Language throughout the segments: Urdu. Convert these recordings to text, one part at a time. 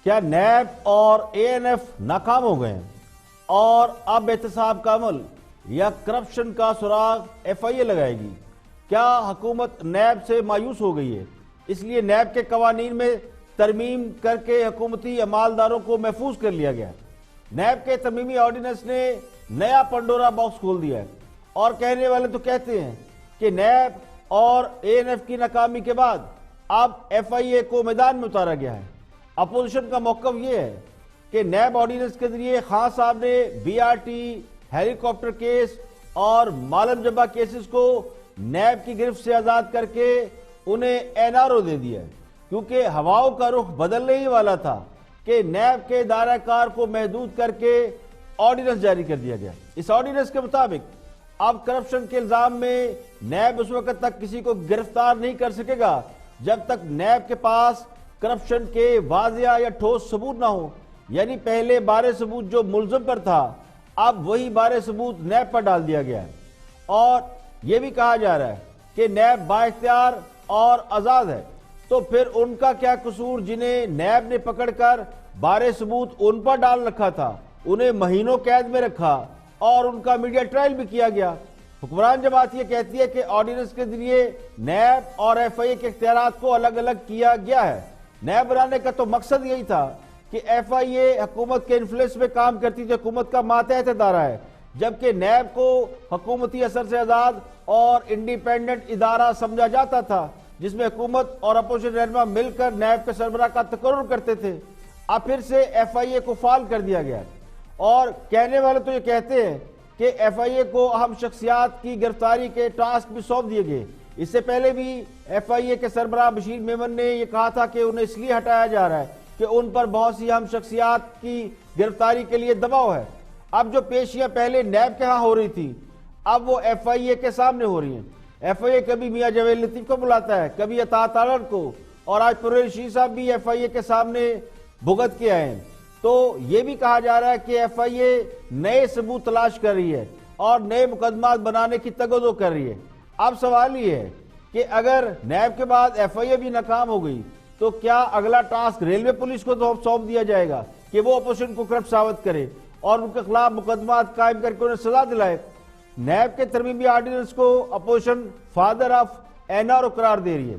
کیا نیب اور اے این ایف ناکام ہو گئے ہیں اور اب احتساب کا عمل یا کرپشن کا سراغ ایف آئی اے لگائے گی؟ کیا حکومت نیب سے مایوس ہو گئی ہے، اس لیے نیب کے قوانین میں ترمیم کر کے حکومتی عمالداروں کو محفوظ کر لیا گیا؟ نیب کے ترمیمی آرڈیننس نے نیا پنڈورا باکس کھول دیا ہے، اور کہنے والے تو کہتے ہیں کہ نیب اور اے این ایف کی ناکامی کے بعد اب ایف آئی اے کو میدان میں اتارا گیا ہے۔ اپوزیشن کا موقف یہ ہے کہ نیب آرڈیننس کے ذریعے خان صاحب نے B R T, helicopter case اور مالم جبہ کیسز کو نیب کی گرفت سے آزاد کر کے انہیں این آر او دے دیا ہے، کیونکہ ہواؤں کا رخ بدلنے ہی والا تھا کہ نیب کے دائرہ کار کو محدود کر کے آرڈیننس جاری کر دیا گیا۔ اس آرڈیننس کے مطابق اب کرپشن کے الزام میں نیب اس وقت تک کسی کو گرفتار نہیں کر سکے گا جب تک نیب کے پاس کرپشن کے واضح یا ٹھوس ثبوت نہ ہو، یعنی پہلے بارے ثبوت جو ملزم پر تھا اب وہی بارے ثبوت نیب پر ڈال دیا گیا ہے۔ اور یہ بھی کہا جا رہا ہے کہ نیب بااختیار اور آزاد ہے، تو پھر ان کا کیا قصور جنہیں نیب نے پکڑ کر بارے ثبوت ان پر ڈال رکھا تھا، انہیں مہینوں قید میں رکھا اور ان کا میڈیا ٹرائل بھی کیا گیا۔ حکمران جماعت یہ کہتی ہے کہ آرڈیننس کے ذریعے نیب اور ایف آئی اے کے اختیارات کو الگ الگ کیا گیا ہے۔ نیب بنانے کا تو مقصد یہی تھا کہ ایف آئی اے حکومت کے انفلوئنس میں کام کرتی تھی، حکومت کا ماتحت ادارہ ہے، جبکہ نیب کو حکومتی اثر سے آزاد اور انڈیپینڈنٹ ادارہ سمجھا جاتا تھا، جس میں حکومت اور اپوزیشن رہنما مل کر نیب کے سربراہ کا تقرر کرتے تھے۔ اب پھر سے ایف آئی اے کو فعال کر دیا گیا، اور کہنے والے تو یہ کہتے ہیں کہ ایف آئی اے کو اہم شخصیات کی گرفتاری کے ٹاسک بھی سونپ دیے گئے۔ اس سے پہلے بھی ایف آئی اے کے سربراہ بشیر میمن نے یہ کہا تھا کہ انہیں اس لیے ہٹایا جا رہا ہے کہ ان پر بہت سی اہم شخصیات کی گرفتاری کے لیے دباؤ ہے۔ اب جو پیشیاں پہلے نیب کے ہاں ہو رہی تھی اب وہ ایف آئی اے کے سامنے ہو رہی ہیں۔ ایف آئی اے کبھی میاں جویل لطیف کو بلاتا ہے، کبھی اطاعت عالم کو، اور آج پرویز رشید صاحب بھی ایف آئی اے کے سامنے بھگت کے آئے ہیں۔ تو یہ بھی کہا جا رہا ہے کہ ایف آئی اے نئے ثبوت تلاش کر رہی ہے اور نئے مقدمات بنانے کی تگ و دو کر رہی ہے۔ اب سوال یہ ہے کہ اگر نیب کے بعد ایف آئی اے بھی ناکام ہو گئی تو کیا اگلا ٹاسک ریلوے پولیس کو سونپ دیا جائے گا کہ وہ اپوزیشن کو کرپٹ ثابت کرے اور ان کے خلاف مقدمات قائم کر کے انہیں سزا دلائے؟ نیب کے ترمیمی آرڈیننس کو opposition father of N R O قرار دے رہی ہے،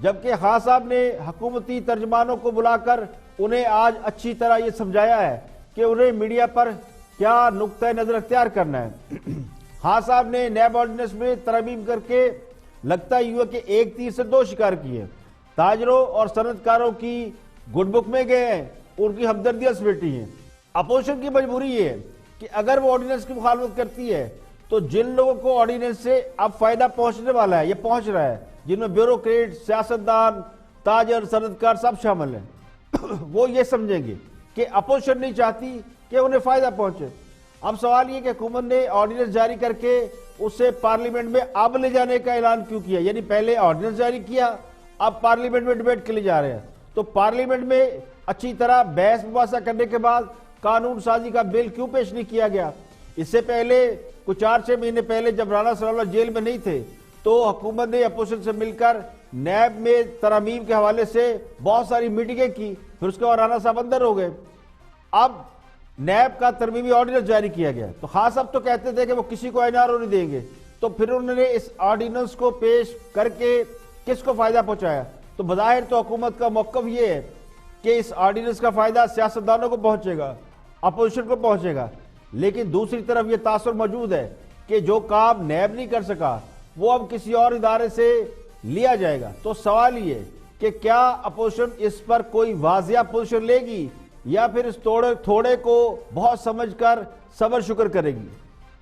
جبکہ خان صاحب نے حکومتی ترجمانوں کو بلا کر انہیں آج اچھی طرح یہ سمجھایا ہے کہ انہیں میڈیا پر کیا نقطہ نظر اختیار کرنا ہے۔ خان صاحب نے نیب آرڈیننس میں ترمیم کر کے لگتا ہی ہوا کہ ایک تیر سے دو شکار کیے، تاجروں اور صنعت کاروں کی گڈ بک میں گئے ہیں، ان کی ہمدردیاں سمیٹی ہیں۔ اپوزیشن کی مجبوری یہ ہے کہ اگر وہ آرڈیننس کی مخالفت کرتی ہے تو جن لوگوں کو آرڈیننس سے اب فائدہ پہنچنے والا ہے، یہ پہنچ رہا ہے، جن میں بیوروکریٹ، سیاستدان، تاجر، صنعت کار سب شامل ہیں، وہ یہ سمجھیں گے کہ اپوزیشن نہیں چاہتی کہ انہیں فائدہ پہنچے۔ اب سوال یہ کہ حکومت نے آرڈیننس جاری کر کے اسے پارلیمنٹ میں اب لے جانے کا اعلان کیوں کیا؟ یعنی پہلے آرڈیننس جاری کیا، اب پارلیمنٹ میں ڈیبیٹ کے لیے جا رہے ہیں، تو پارلیمنٹ میں اچھی طرح بحث مباحثہ کرنے کے بعد قانون سازی کا بل کیوں پیش نہیں کیا گیا؟ اس سے پہلے کچھ 4-6 مہینے پہلے جب رانا ثناء اللہ جیل میں نہیں تھے تو حکومت نے اپوزیشن سے مل کر نیب میں ترامیم کے حوالے سے بہت ساری میٹنگیں کی، پھر اس کے بعد رانا صاحب اندر ہو گئے۔ اب نیب کا ترمیمی آرڈیننس جاری کیا گیا، تو خاص اب تو کہتے تھے کہ وہ کسی کو این آر او نہیں دیں گے، تو پھر انہوں نے اس آرڈیننس کو پیش کر کے کس کو فائدہ پہنچایا؟ تو بظاہر تو حکومت کا موقف یہ ہے کہ اس آرڈیننس کا فائدہ سیاستدانوں کو پہنچے گا، اپوزیشن کو پہنچے گا، لیکن دوسری طرف یہ تاثر موجود ہے کہ جو کام نیب نہیں کر سکا وہ اب کسی اور ادارے سے لیا جائے گا۔ تو سوال یہ کہ کیا اپوزیشن اس پر کوئی واضح پوزیشن لے گی یا پھر اس تھوڑے کو بہت سمجھ کر صبر شکر کرے گی؟